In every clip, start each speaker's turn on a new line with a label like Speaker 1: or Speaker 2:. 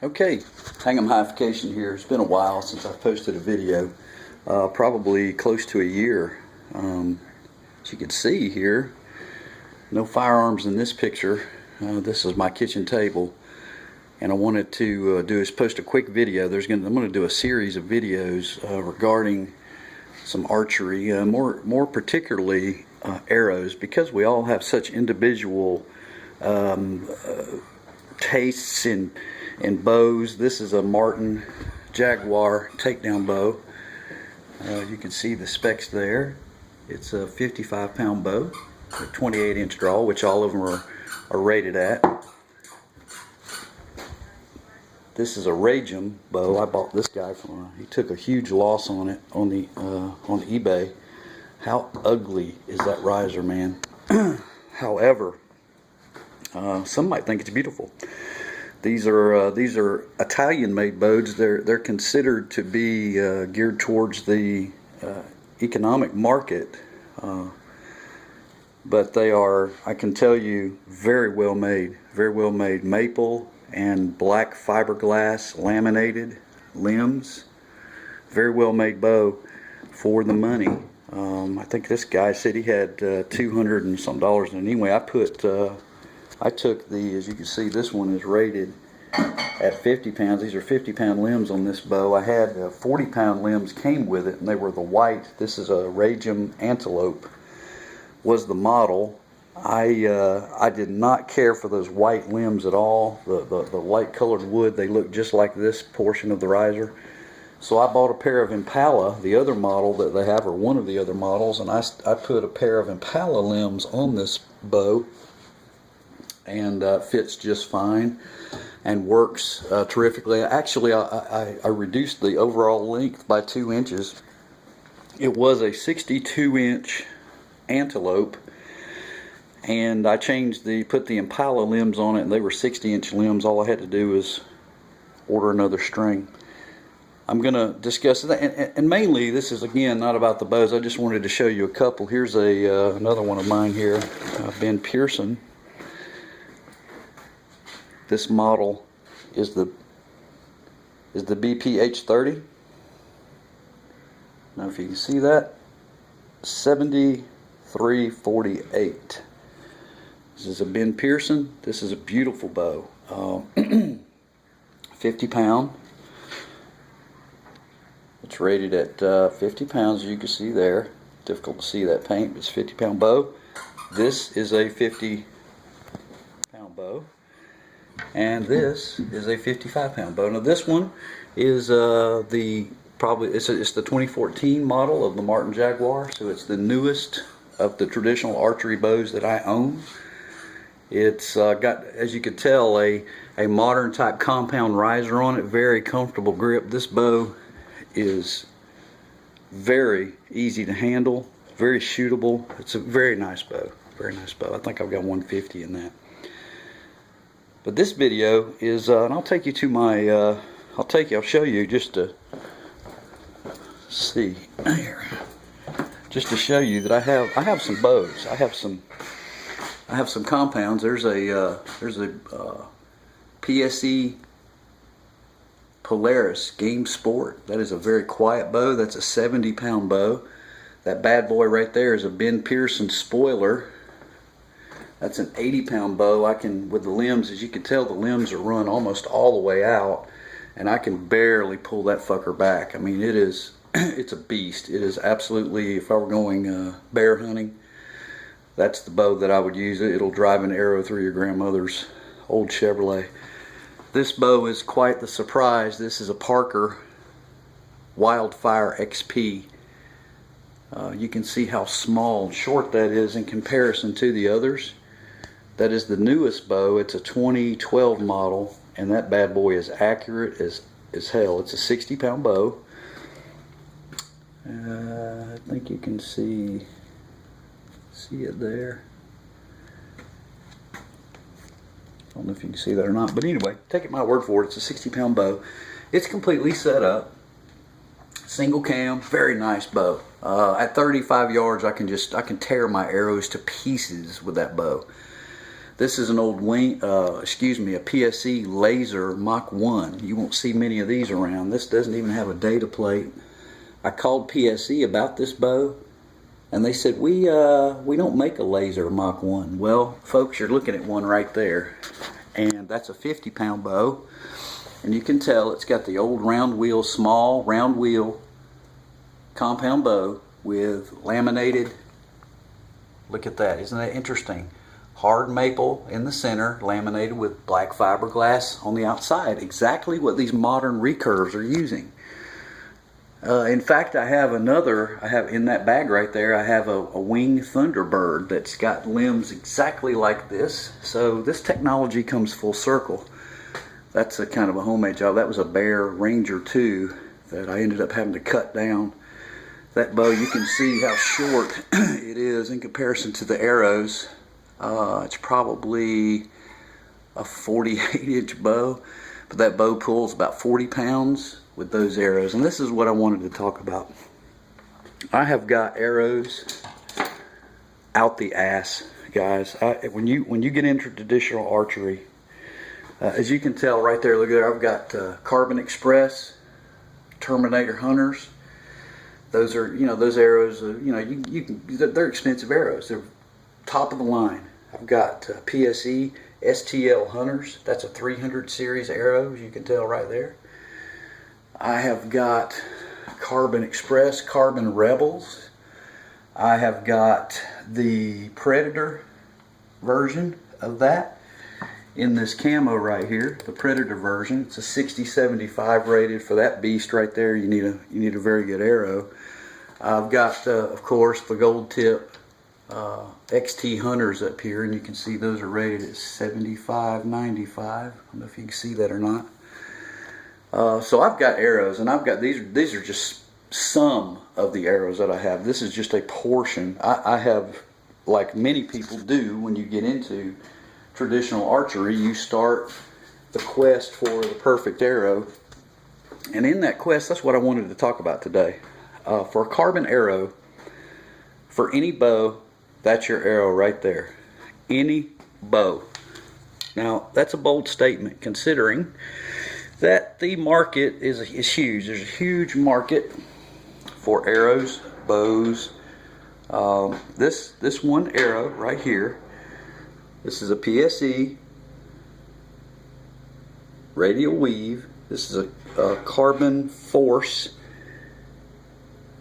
Speaker 1: Okay, hang-em highfication here. It's been a while since I've posted a video, probably close to a year. As you can see here, no firearms in this picture. This is my kitchen table, and I wanted to post a quick video. I'm going to do a series of videos regarding some archery, more particularly arrows, because we all have such individual tastes in bows. This is a Martin Jaguar takedown bow. You can see the specs there. It's a 55-pound bow, a 28-inch draw, which all of them are rated at. This is a Ragem bow. I bought this guy from he took a huge loss on it on eBay. How ugly is that riser, man? However, some might think it's beautiful. These are Italian-made bows. They're considered to be geared towards the economic market, but they are, I can tell you, very well made. Very well made. Maple and black fiberglass laminated limbs. Very well made bow for the money. I think this guy said he had $200 and some. And anyway, I took the, as you can see, this one is rated at 50 pounds. These are 50-pound limbs on this bow. I had 40-pound limbs came with it, and they were the white. This is a Ragem Antelope was the model. I did not care for those white limbs at all. The light colored wood, they look just like this portion of the riser. So I bought a pair of Impala, the other model that they have, or one of the other models, and I put a pair of Impala limbs on this bow, and fits just fine and works terrifically. Actually, I reduced the overall length by 2 inches. It was a 62-inch Antelope, and I put the Impala limbs on it, and they were 60-inch limbs. All I had to do was order another string. I'm going to discuss that, and mainly this is, again, not about the bows. I just wanted to show you a couple. Here's another one of mine here, Ben Pearson. This model is the BPH30. Now, if you can see that, 7348. This is a Ben Pearson. This is a beautiful bow. 50 pound. It's rated at 50 pounds, as you can see there. Difficult to see that paint, but it's a 50-pound bow. This is a 50-pound bow. And this is a 55-pound bow. Now this one is it's the 2014 model of the Martin Jaguar, so it's the newest of the traditional archery bows that I own. It's got, as you could tell, a modern type compound riser on it. Very comfortable grip. This bow is very easy to handle, very shootable. It's a very nice bow. Very nice bow. I think I've got 150 in that. But this video is, and I'll take you to my, I'll show you just to see here, just to show you that I have some bows. I have some compounds. There's a PSE Polaris Game Sport. That is a very quiet bow. That's a 70-pound bow. That bad boy right there is a Ben Pearson Spoiler. That's an 80-pound bow. With the limbs, as you can tell, the limbs are run almost all the way out, and I can barely pull that fucker back. I mean, it's a beast. It is absolutely, if I were going bear hunting, that's the bow that I would use. It'll drive an arrow through your grandmother's old Chevrolet. This bow is quite the surprise. This is a Parker Wildfire XP. You can see how small and short that is in comparison to the others. That is the newest bow. It's a 2012 model, and that bad boy is accurate as hell. It's a 60-pound bow. I think you can see it there. I don't know if you can see that or not, but anyway, take it my word for it. It's a 60-pound bow. It's completely set up. Single cam, very nice bow. At 35 yards, I can tear my arrows to pieces with that bow. This is an old wing, a PSE laser Mach 1. You won't see many of these around. This doesn't even have a data plate. I called PSE about this bow, and they said, we don't make a laser Mach 1. Well, folks, you're looking at one right there. And that's a 50-pound bow. And you can tell it's got the old round wheel, small round wheel compound bow with laminated. Look at that. Isn't that interesting? Hard maple in the center, laminated with black fiberglass on the outside. Exactly what these modern recurves are using. In fact, I have in that bag right there, I have a wing Thunderbird that's got limbs exactly like this. So this technology comes full circle. That's a kind of a homemade job. That was a Bear Ranger 2 that I ended up having to cut down. That bow, you can see how short it is in comparison to the arrows. It's probably a 48-inch bow, but that bow pulls about 40 pounds with those arrows. And this is what I wanted to talk about. I have got arrows out the ass, guys. When you get into traditional archery, as you can tell right there, look there, I've got Carbon Express Terminator Hunters. Those are, those arrows, they're expensive arrows. They're top of the line. I've got PSE STL Hunters. That's a 300 series arrow, as you can tell right there. I have got Carbon Express Carbon Rebels. I have got the Predator version of that in this camo right here, the Predator version. It's a 60-75 rated for that beast right there. You need a very good arrow. I've got, of course, the gold tip XT Hunters up here, and you can see those are rated at 75-95. I don't know if you can see that or not. So I've got arrows, and I've got these are just some of the arrows that I have. This is just a portion. I have, like many people do when you get into traditional archery, you start the quest for the perfect arrow. And in that quest, that's what I wanted to talk about today. For a carbon arrow, for any bow, that's your arrow right there. Any bow. Now, that's a bold statement considering that the market is huge. There's a huge market for arrows, bows. This one arrow right here, this is a PSE radial weave. This is a Carbon Force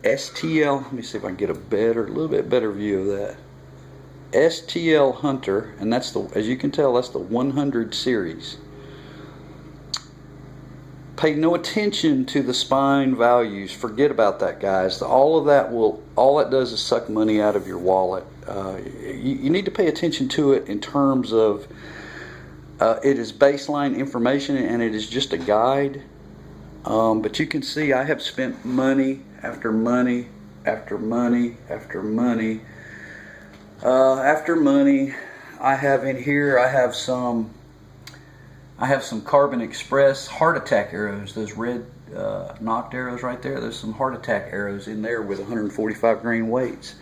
Speaker 1: STL. Let me see if I can get a little bit better view of that. STL Hunter, and that's as you can tell, that's the 100 series. Pay no attention to the spine values. Forget about that, guys. All that does is suck money out of your wallet. You need to pay attention to it in terms of it is baseline information and it is just a guide. But you can see I have spent money after money after money after money after money. I have in here, I have some Carbon Express Heart Attack arrows, those red knocked arrows right there. There's some Heart Attack arrows in there with 145 grain weights.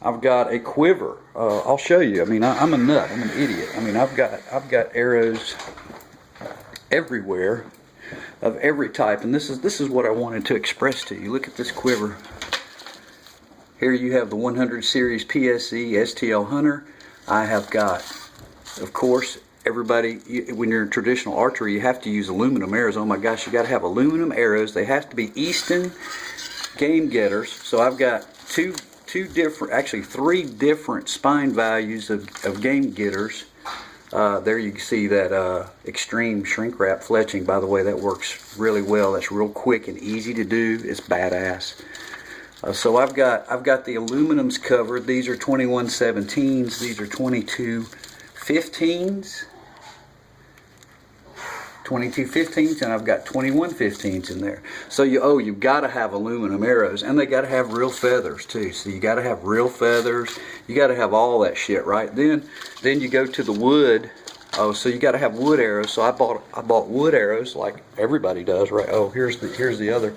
Speaker 1: I've got a quiver. I'll show you. I mean, I'm a nut. I'm an idiot. I mean, I've got arrows everywhere of every type, and this is what I wanted to express to you. Look at this quiver. Here you have the 100 series PSE STL Hunter. I have got, of course, everybody, when you're in traditional archery, you have to use aluminum arrows. Oh my gosh, you got to have aluminum arrows. They have to be Easton game getters. So I've got three different spine values of game getters. There you can see that extreme shrink wrap fletching. By the way, that works really well. That's real quick and easy to do. It's badass. So I've got the aluminums covered. These are 2117s. These are 2215s. 2215s, and I've got 2115s in there. So you've got to have aluminum arrows, and they got to have real feathers too. So you got to have real feathers. You got to have all that shit, right? Then you go to the wood. Oh, so you got to have wood arrows. So I bought wood arrows like everybody does, right? Oh, here's the other.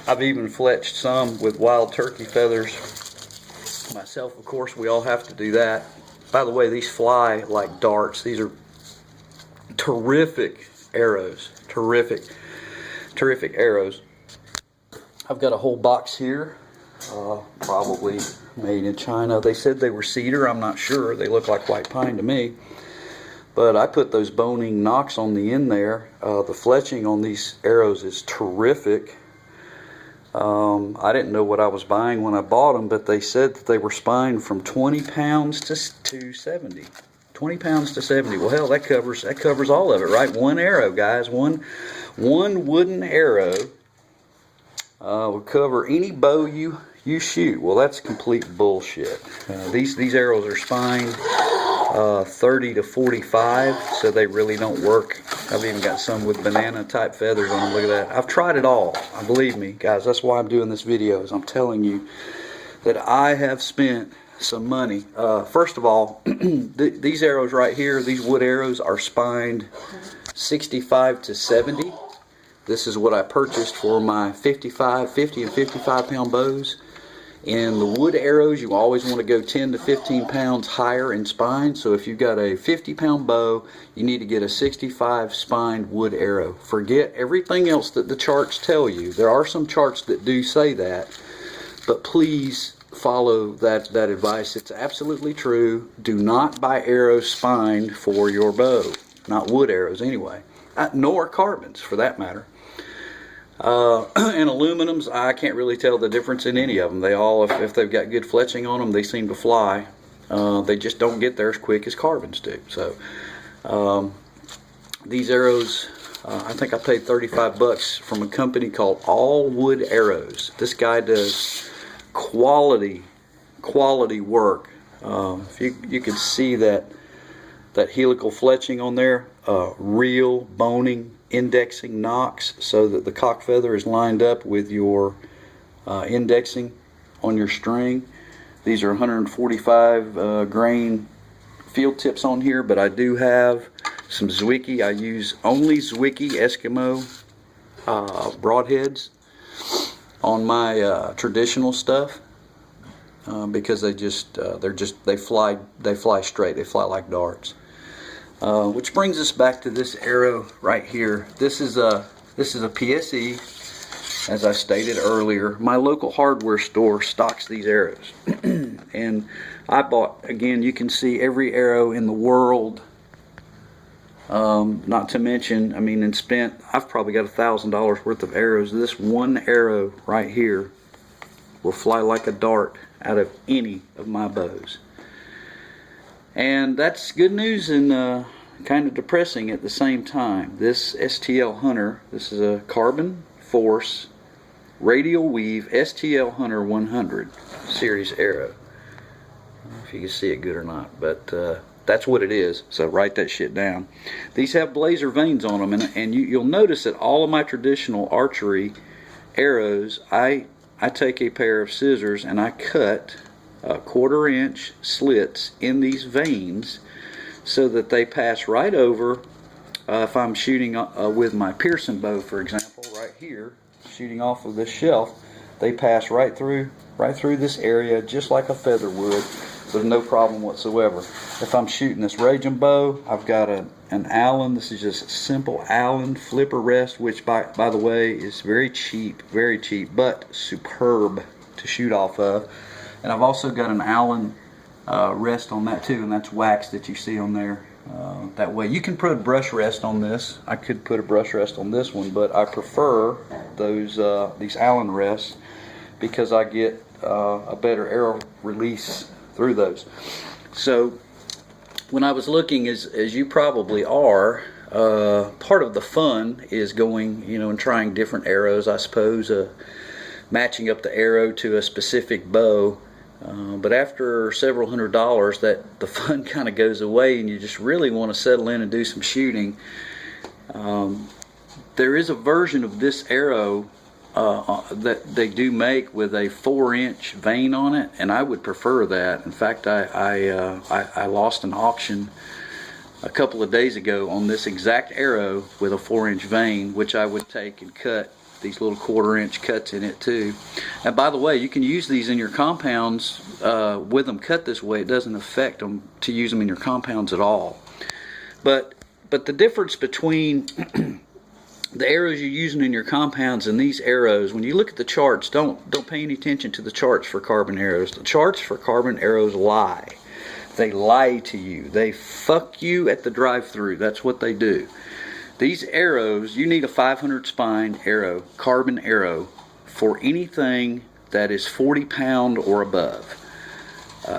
Speaker 1: I've even fletched some with wild turkey feathers myself. Of course, we all have to do that. By the way, these fly like darts. These are terrific arrows. Terrific arrows. I've got a whole box here, probably made in China. They said they were cedar. I'm not sure. They look like white pine to me. But I put those boning nocks on the end there. The fletching on these arrows is terrific. I didn't know what I was buying when I bought them, but they said that they were spined from 20 pounds to 70. 20 pounds to 70. Well, hell, that covers all of it, right? One arrow, guys. One wooden arrow will cover any bow you shoot. Well, that's complete bullshit. These arrows are spined 30 to 45, so they really don't work. I've even got some with banana type feathers on them. Look at that. I've tried it all. Believe me, guys, that's why I'm doing this video, is I'm telling you that I have spent some money. First of all, these arrows right here, these wood arrows, are spined 65 to 70. This is what I purchased for my 50 and 55 pound bows. In the wood arrows, you always want to go 10 to 15 pounds higher in spine. So if you've got a 50 pound bow, you need to get a 65 spined wood arrow. Forget everything else that the charts tell you. There are some charts that do say that, but please follow that advice. It's absolutely true. Do not buy arrows spined for your bow. Not wood arrows anyway. Nor carbons for that matter. And aluminums, I can't really tell the difference in any of them. They all, if they've got good fletching on them, they seem to fly. They just don't get there as quick as carbons do. So these arrows, I think I paid 35 bucks from a company called All Wood Arrows. This guy does quality work. If you could see that helical fletching on there, real boning, indexing nocks, so that the cock feather is lined up with your indexing on your string. These are 145 grain field tips on here, but I do have some Zwickey. I use only Zwickey Eskimo broadheads on my traditional stuff because they fly straight. They fly like darts. Which brings us back to this arrow right here. This is a PSE, as I stated earlier. My local hardware store stocks these arrows, and I bought, again, you can see every arrow in the world. Not to mention, I mean, and spent, I've probably got $1,000 worth of arrows. This one arrow right here will fly like a dart out of any of my bows. And that's good news and kind of depressing at the same time. This STL Hunter, this is a Carbon Force Radial Weave STL Hunter 100 series arrow. I don't know if you can see it good or not, but that's what it is, so write that shit down. These have blazer vanes on them, and you'll notice that all of my traditional archery arrows, I take a pair of scissors and I cut 1/4 inch slits in these vanes so that they pass right over. If I'm shooting with my Pearson bow, for example, right here, shooting off of this shelf, they pass right through this area just like a feather would. There's no problem whatsoever. If I'm shooting this Raging bow, I've got an Allen. This is just a simple Allen flipper rest, which by the way is very cheap, but superb to shoot off of. And I've also got an Allen rest on that too, and that's wax that you see on there. That way you can put a brush rest on this. I could put a brush rest on this one, but I prefer these Allen rests because I get a better arrow release through those. So when I was looking, as you probably are, part of the fun is going, and trying different arrows, I suppose, matching up the arrow to a specific bow. But after several $100s, that the fun kind of goes away, and you just really want to settle in and do some shooting. There is a version of this arrow that they do make with a 4-inch vane on it, and I would prefer that. In fact, I lost an auction a couple of days ago on this exact arrow with a 4-inch vane, which I would take and cut these little 1/4 inch cuts in it too. And by the way, you can use these in your compounds with them cut this way, it doesn't affect them to use them in your compounds at all. But the difference between the arrows you're using in your compounds and these arrows, when you look at the charts, don't pay any attention to the charts for carbon arrows. The charts for carbon arrows lie. They lie to you. They fuck you at the drive-through. That's what they do. These arrows, you need a 500 spine arrow, carbon arrow, for anything that is 40 pound or above.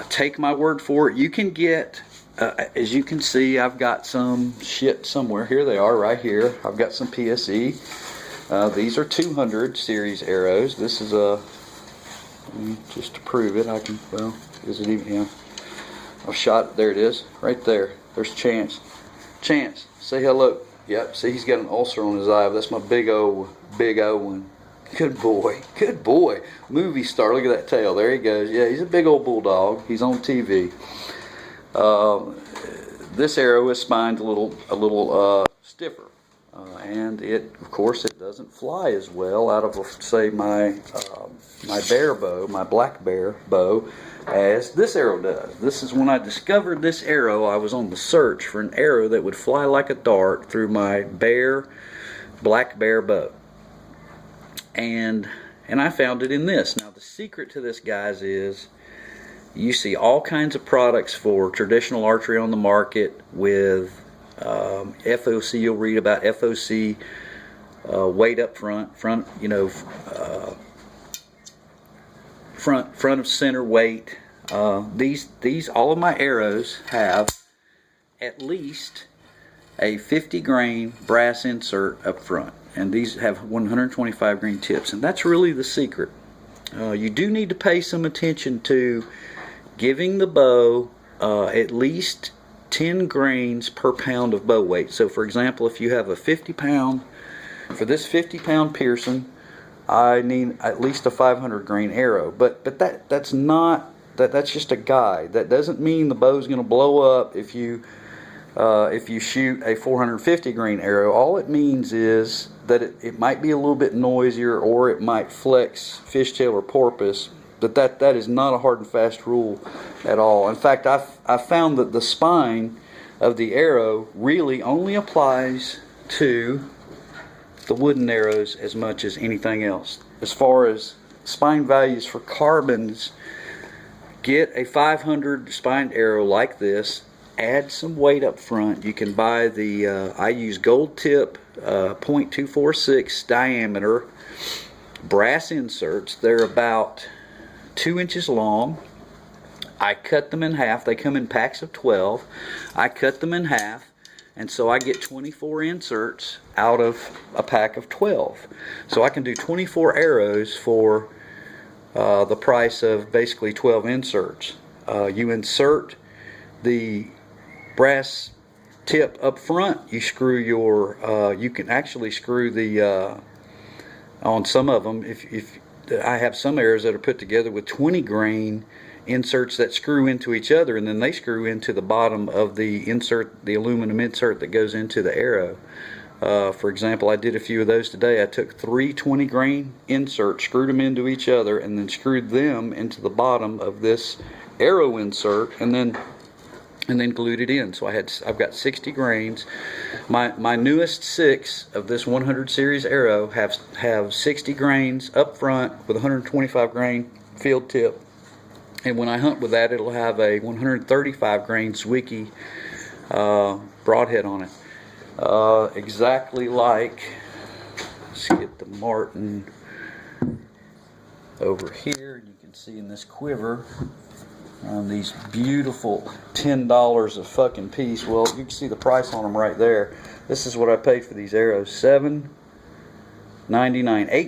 Speaker 1: Take my word for it. You can get, as you can see, I've got some shit somewhere. Here they are right here. I've got some PSE. These are 200 series arrows. This is a, just to prove it, I can, well, is it even, yeah. I've shot, there it is, right there. There's Chance. Chance, say hello. Yep, see, he's got an ulcer on his eye. That's my big O one. Good boy, good boy. Movie star, look at that tail. There he goes. Yeah, he's a big old bulldog. He's on TV. This arrow is spined a little stiffer. And it, of course, it doesn't fly as well out of, say, my bear bow, my black bear bow, as this arrow does. This is when I discovered this arrow. I was on the search for an arrow that would fly like a dart through my black bear bow, and I found it in this. Now the secret to this, guys, is you see all kinds of products for traditional archery on the market with FOC. You'll read about FOC weight up front, you know, front of center weight. These all of my arrows have at least a 50 grain brass insert up front, and these have 125 grain tips, and that's really the secret. You do need to pay some attention to giving the bow at least 10 grains per pound of bow weight. So for example, if you have a 50 pound, for this 50 pound Pearson, I need at least a 500 grain arrow. But that's not, that's just a guide. That doesn't mean the bow's going to blow up if you shoot a 450 grain arrow. All it means is that it might be a little bit noisier, or it might flex fishtail or porpoise. But that is not a hard and fast rule at all. In fact, I found that the spine of the arrow really only applies to the wooden arrows as much as anything else. As far as spine values for carbons, get a 500 spined arrow like this, add some weight up front. You can buy the, I use gold tip, .246 diameter brass inserts. They're about 2 inches long. I cut them in half. They come in packs of 12. I cut them in half, and so I get 24 inserts out of a pack of 12. So I can do 24 arrows for the price of basically 12 inserts. You insert the brass tip up front. You screw your, you can actually screw the, on some of them, if I have some arrows that are put together with 20 grain inserts that screw into each other, and then they screw into the bottom of the insert, the aluminum insert that goes into the arrow. For example, I did a few of those today. I took 3 20 grain inserts, screwed them into each other, and then screwed them into the bottom of this arrow insert, and then glued it in. So I've got 60 grains. My newest 6 of this 100 series arrow have 60 grains up front with 125 grain field tip, and when I hunt with that, it'll have a 135 grain Zwickey broadhead on it, exactly like, let's get the Martin over here. You can see in this quiver these beautiful $10 a fucking piece. Well, you can see the price on them right there. This is what I paid for these arrows, $7.99,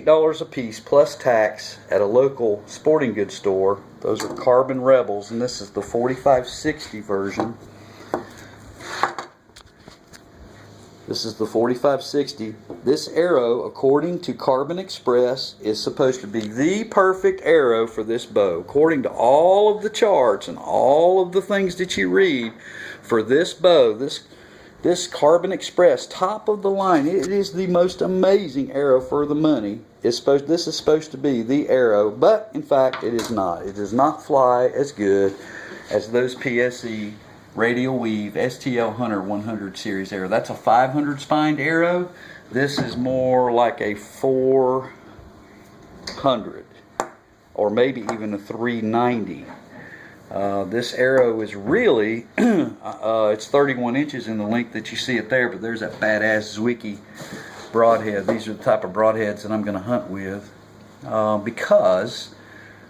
Speaker 1: $8 a piece plus tax at a local sporting goods store. Those are Carbon Rebels, and this is the 4560 version. This is the 4560. This arrow, according to Carbon Express, is supposed to be the perfect arrow for this bow. According to all of the charts and all of the things that you read for this bow, this Carbon Express, top of the line, it is the most amazing arrow for the money this is supposed to be the arrow, but in fact it is not. It does not fly as good as those PSE radial weave STL Hunter 100 series arrow. That's a 500 spined arrow. This is more like a 400 or maybe even a 390. This arrow is really it's 31 inches in the length that you see it there, but there's that badass Zwickey broadhead. These are the type of broadheads that I'm going to hunt with, because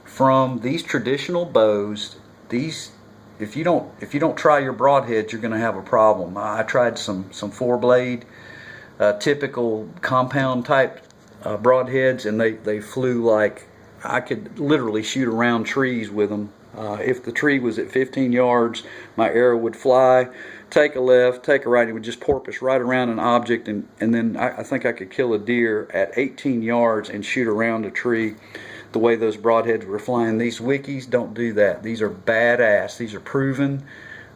Speaker 1: from these traditional bows, if you don't try your broadheads, you're going to have a problem. I tried some 4-blade typical compound type broadheads, and they flew like I could literally shoot around trees with them. If the tree was at 15 yards, my arrow would fly, take a left, take a right. It would just porpoise right around an object, and then I think I could kill a deer at 18 yards and shoot around a tree the way those broadheads were flying. These Zwickeys don't do that. These are badass. These are proven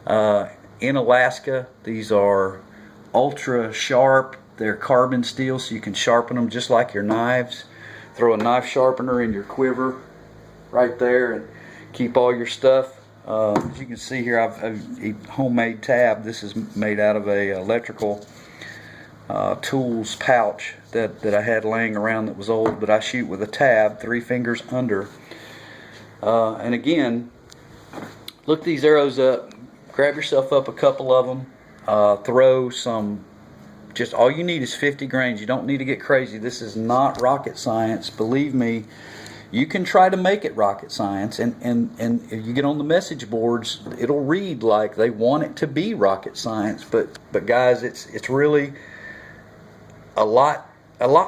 Speaker 1: in Alaska. These are ultra sharp. They're carbon steel, so you can sharpen them just like your knives. Throw a knife sharpener in your quiver right there and keep all your stuff. As you can see here, I've a homemade tab. This is made out of a electrical tools pouch that I had laying around that was old, but I shoot with a tab, 3 fingers under. And again, look these arrows up. Grab yourself up a couple of them. Throw some. Just all you need is 50 grains. You don't need to get crazy. This is not rocket science. Believe me. You can try to make it rocket science, and if you get on the message boards, it'll read like they want it to be rocket science. But guys, it's really a lot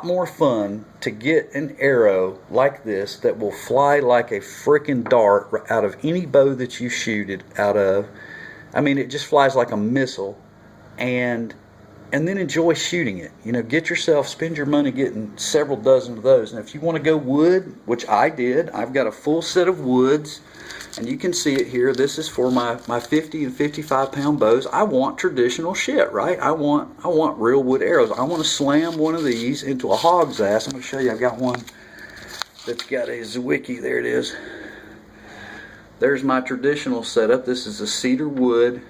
Speaker 1: more fun to get an arrow like this that will fly like a freaking dart out of any bow that you shoot it out of. I mean, it just flies like a missile, and then enjoy shooting it. You know, spend your money getting several dozen of those. And if you want to go wood, which I did, I've got a full set of woods, and you can see it here. This is for my 50 and 55 pound bows. I want traditional shit, right? I want real wood arrows. I want to slam one of these into a hog's ass. I'm going to show you. I've got one that's got a Zwickey. There it is. There's my traditional setup. This is a cedar wood.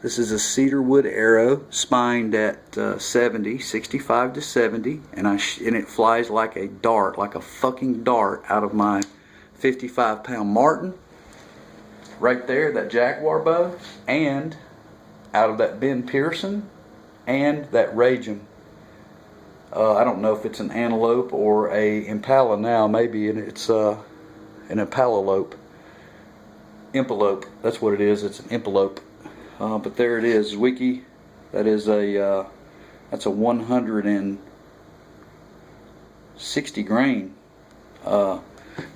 Speaker 1: This is a cedar wood arrow, spined at 65 to 70, and it flies like a dart, like a fucking dart, out of my 55 pound Martin, right there, that Jaguar bow, and out of that Ben Pearson, and that Ragem. I don't know if it's an antelope or a impala now, maybe it's an impalope. Impalope, that's what it is, it's an impalope. But there it is, Zwickey. That is that's a 160 grain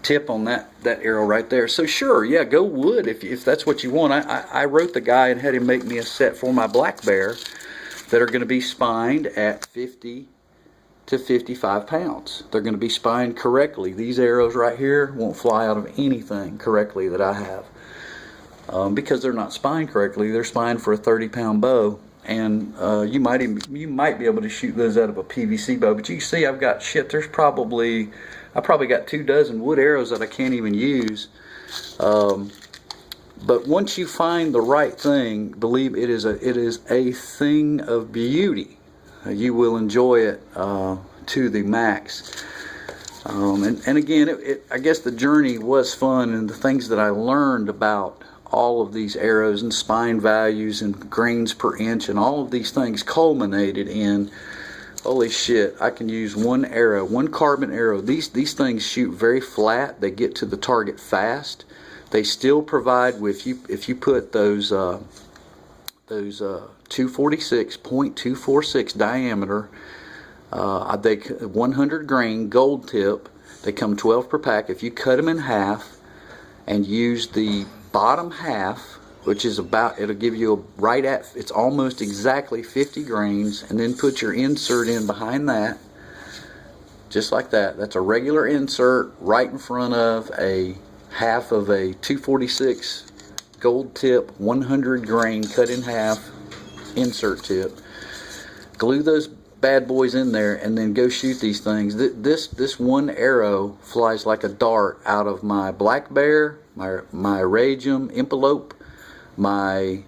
Speaker 1: tip on that arrow right there. So sure, yeah, go wood if that's what you want. I wrote the guy and had him make me a set for my black bear that are going to be spined at 50 to 55 pounds. They're going to be spined correctly. These arrows right here won't fly out of anything correctly that I have. Because they're not spined correctly. They're spined for a 30-pound bow, and you might be able to shoot those out of a PVC bow. But you can see I've got shit. I probably got 2 dozen wood arrows that I can't even use. But once you find the right thing, believe it is a thing of beauty. You will enjoy it to the max. And again, I guess the journey was fun, and the things that I learned about all of these arrows and spine values and grains per inch and all of these things culminated in, holy shit, I can use one arrow, one carbon arrow. These things shoot very flat. They get to the target fast. They still provide with if you put those 246.246 diameter, 100 grain gold tip. They come 12 per pack. If you cut them in half and use the bottom half, which is it'll give you it's almost exactly 50 grains, and then put your insert in behind that, just like that. That's a regular insert right in front of a half of a 246 gold tip, 100 grain cut in half insert tip. Glue those bad boys in there and then go shoot these things. This one arrow flies like a dart out of my black bear, my Radium Impalope, my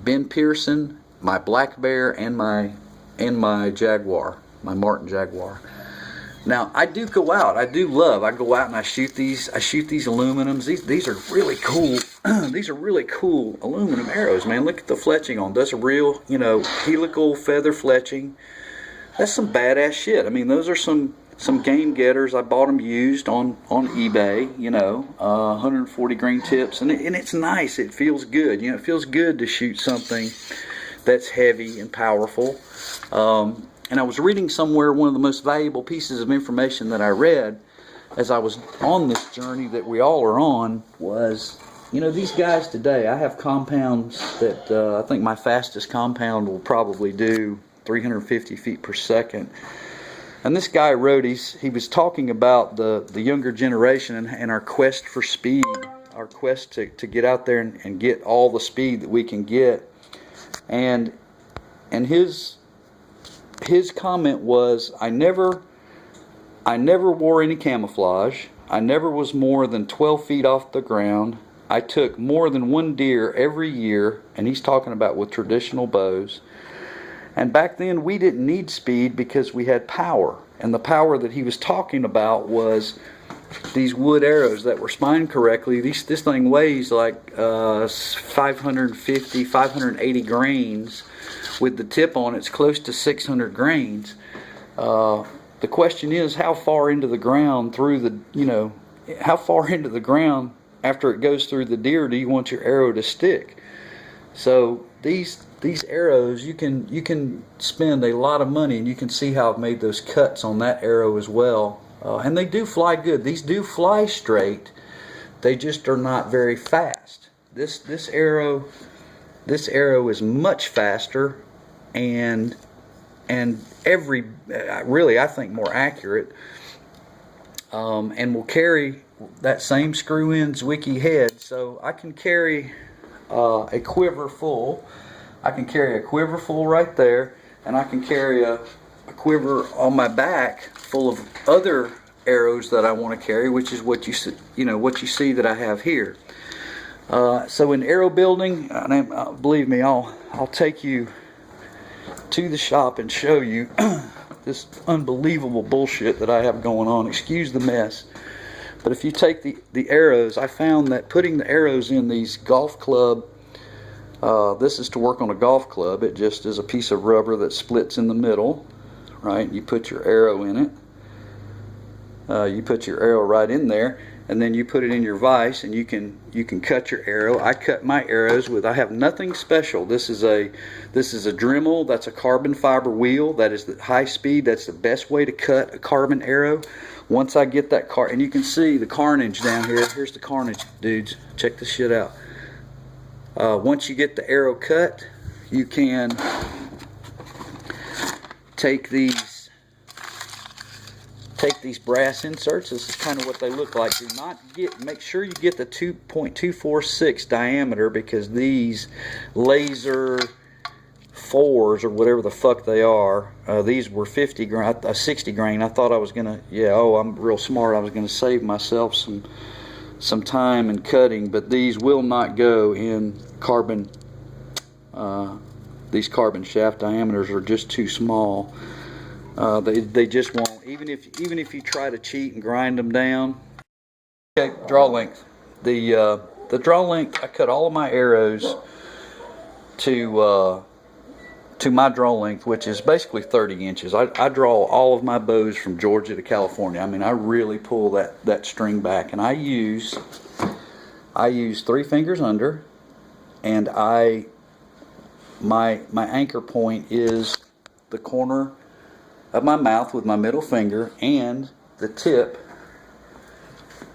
Speaker 1: Ben Pearson, my black bear, and my Jaguar, my Martin Jaguar. Now I do go out. I go out and I shoot these aluminums. These are really cool. These are really cool aluminum arrows, man. Look at the fletching on. That's a real, helical feather fletching. That's some badass shit. I mean, those are some game getters. I bought them used on eBay. 140 grain tips, and it's nice. It feels good. It feels good to shoot something that's heavy and powerful. And I was reading somewhere, one of the most valuable pieces of information that I read as I was on this journey that we all are on was, these guys today, I have compounds that I think my fastest compound will probably do 350 feet per second. And this guy wrote, he was talking about the younger generation and our quest for speed, our quest to get out there and get all the speed that we can get. And his comment was, I never wore any camouflage. I never was more than 12 feet off the ground. I took more than one deer every year, and he's talking about with traditional bows. And back then we didn't need speed because we had power. And the power that he was talking about was these wood arrows that were spined correctly. This thing weighs like 550, 580 grains. With the tip on, it's close to 600 grains. The question is, how far into the ground how far into the ground after it goes through the deer do you want your arrow to stick? So these arrows, you can spend a lot of money, and you can see how I've made those cuts on that arrow as well. And they do fly good. These do fly straight. They just are not very fast. This arrow is much faster and really I think more accurate, and will carry that same screw-in Zwickey head. So I can carry a quiver full. I can carry a quiver full right there, and I can carry a quiver on my back full of other arrows that I want to carry, which is what you see that I have here. So in arrow building, believe me, I'll take you to the shop and show you this unbelievable bullshit that I have going on. Excuse the mess. But if you take the arrows, I found that putting the arrows in these golf club, this is to work on a golf club. It just is a piece of rubber that splits in the middle, right? You put your arrow in it. You put your arrow right in there, and then you put it in your vise, and you can cut your arrow. I cut my arrows with, I have nothing special. This is a Dremel. That's a carbon fiber wheel. That is the high speed. That's the best way to cut a carbon arrow. Once I get that and you can see the carnage down here. Here's the carnage, dudes. Check this shit out. Once you get the arrow cut, you can take these brass inserts. This is kind of what they look like. Make sure you get the 2.246 diameter, because these laser 4s or whatever the fuck they are, these were 60 grain. I thought I was gonna, I'm real smart. I was gonna save myself some time in cutting, but these will not go in carbon. These carbon shaft diameters are just too small. They just won't. Even if you try to cheat and grind them down. Okay, draw length. The draw length, I cut all of my arrows to my draw length, which is basically 30 inches. I draw all of my bows from Georgia to California. I mean, I really pull that string back, and I use 3 fingers under, and my anchor point is the corner of my mouth with my middle finger and the tip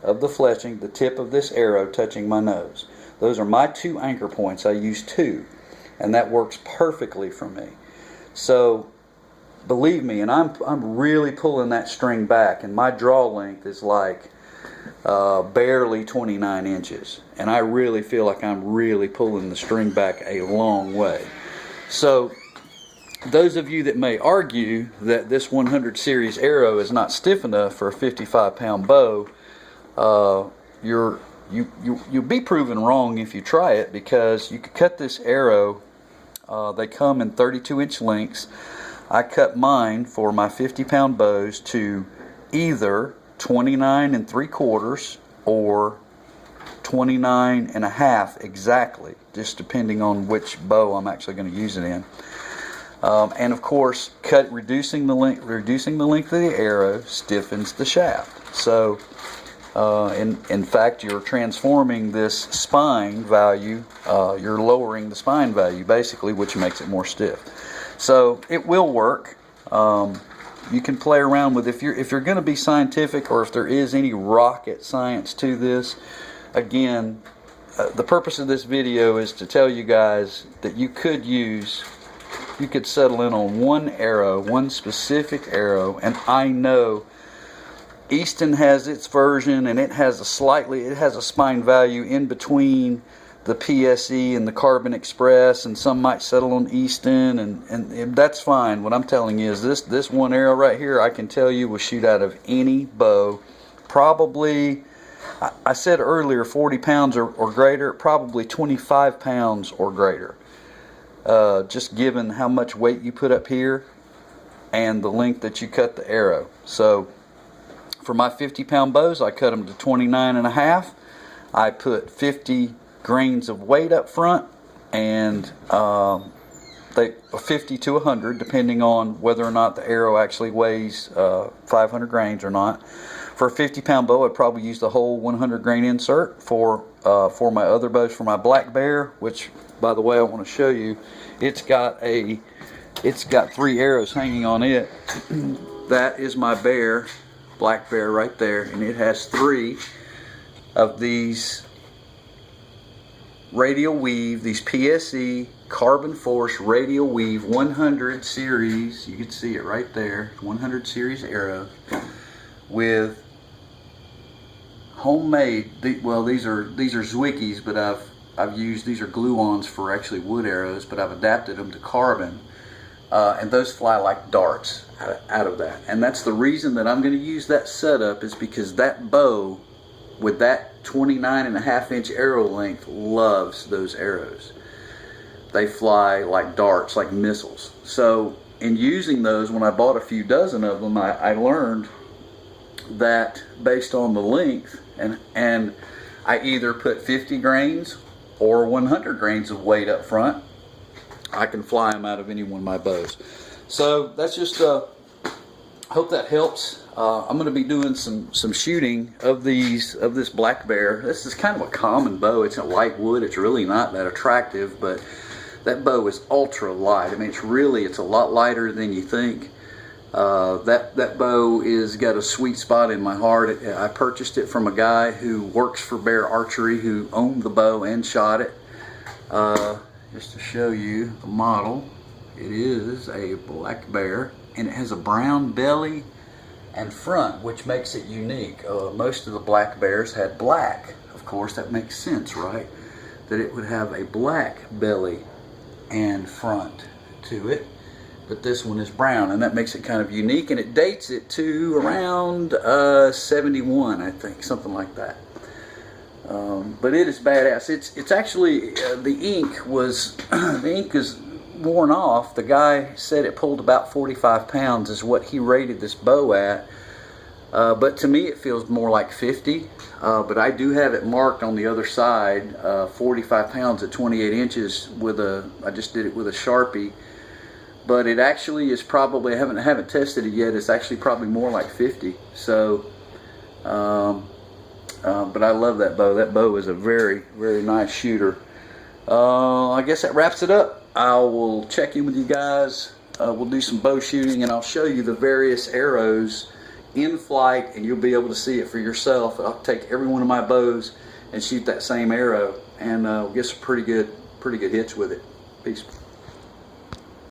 Speaker 1: of the fletching, the tip of this arrow touching my nose. Those are my 2 anchor points. I use 2, and that works perfectly for me. So believe me, and I'm really pulling that string back, and my draw length is like barely 29 inches, and I really feel like I'm really pulling the string back a long way. So those of you that may argue that this 100 series arrow is not stiff enough for a 55-pound bow, you'll be proven wrong if you try it, because you could cut this arrow. They come in 32-inch lengths. I cut mine for my 50-pound bows to either 29 3/4 or 29 1/2 exactly, just depending on which bow I'm actually going to use it in. And of course, reducing the length of the arrow stiffens the shaft. So, in fact, you're transforming this spine value. You're lowering the spine value basically, which makes it more stiff. So it will work. You can play around with if you're going to be scientific, or if there is any rocket science to this. Again, the purpose of this video is to tell you guys that you could settle in on one arrow, one specific arrow, and I know Easton has its version, and it has a spine value in between the PSE and the Carbon Express, and some might settle on Easton, and that's fine. What I'm telling you is this one arrow right here, I can tell you will shoot out of any bow. Probably, I said earlier 40 pounds or greater, probably 25 pounds or greater. Just given how much weight you put up here and the length that you cut the arrow. So for my 50-pound bows, I cut them to 29 1/2. I put 50 grains of weight up front, and 50 to 100, depending on whether or not the arrow actually weighs 500 grains or not. For a 50-pound bow, I'd probably use the whole 100 grain insert. For my other bows, for my black bear, which, by the way, I want to show you, it's got 3 arrows hanging on it. That is my bear, black bear right there, and it has 3 of these radial weave, these PSE carbon force radial weave 100 series. You can see it right there, 100 series arrows with homemade. Well, these are Zwickeys, but I've used, these are glue-ons for actually wood arrows, but I've adapted them to carbon, and those fly like darts out of that. And that's the reason that I'm going to use that setup, is because that bow with that 29 1/2 inch arrow length loves those arrows. They fly like darts, like missiles. So in using those, when I bought a few dozen of them, I learned that based on the length, and I either put 50 grains or 100 grains of weight up front, I can fly them out of any one of my bows. So that's just, hope that helps. I'm going to be doing some shooting of this black bear. This is kind of a common bow. It's a light wood. It's really not that attractive, but that bow is ultra light. I mean, it's a lot lighter than you think. That bow is got a sweet spot in my heart. I purchased it from a guy who works for Bear Archery, who owned the bow and shot it. Just to show you the model, it is a black bear, and it has a brown belly and front, which makes it unique. Most of the black bears had black. Of course, that makes sense, right? That it would have a black belly and front to it. But this one is brown, and that makes it kind of unique, and it dates it to around 71, I think, something like that. But it is badass. It's actually the ink is worn off. The guy said it pulled about 45 pounds is what he rated this bow at. But to me, it feels more like 50. But I do have it marked on the other side, 45 pounds at 28 inches I just did it with a Sharpie. But it actually is probably, I haven't tested it yet, it's actually probably more like 50. So, but I love that bow. That bow is a very, very nice shooter. I guess that wraps it up. I will check in with you guys. We'll do some bow shooting, and I'll show you the various arrows in flight, and you'll be able to see it for yourself. I'll take every one of my bows and shoot that same arrow, and we'll get some pretty good hits with it. Peace.